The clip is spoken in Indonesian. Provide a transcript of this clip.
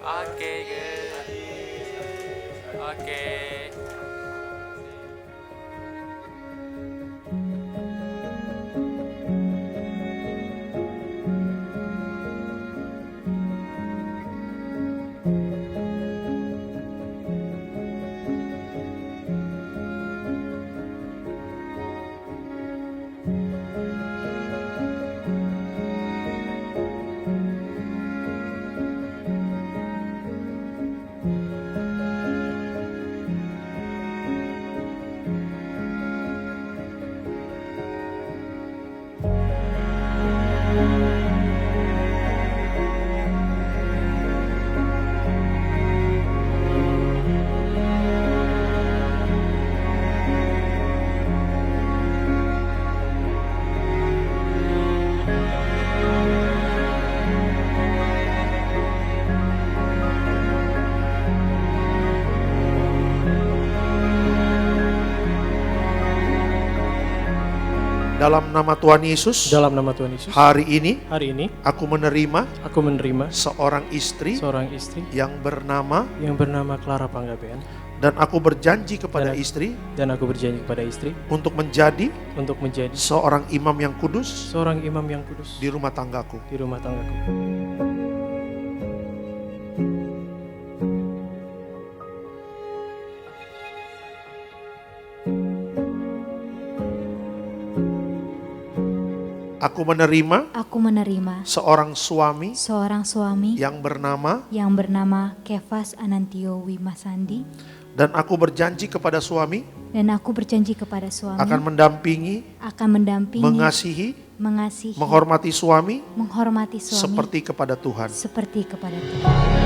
Oke, good. Oke. Dalam nama Tuhan Yesus, Dalam nama Tuhan Yesus, hari ini hari ini aku menerima aku menerima seorang istri seorang istri yang bernama, yang bernama Clara Panggabean, dan aku berjanji kepada dan aku berjanji kepada istri untuk menjadi untuk menjadi seorang imam yang kudus seorang imam yang kudus di rumah tanggaku. di rumah tanggaku. Aku menerima Aku menerima seorang suami seorang suami yang bernama, Kefas Anantio Wimasandi, dan aku berjanji kepada suami dan aku berjanji kepada suami akan mendampingi, mengasihi, menghormati suami menghormati suami seperti kepada Tuhan. seperti kepada Tuhan.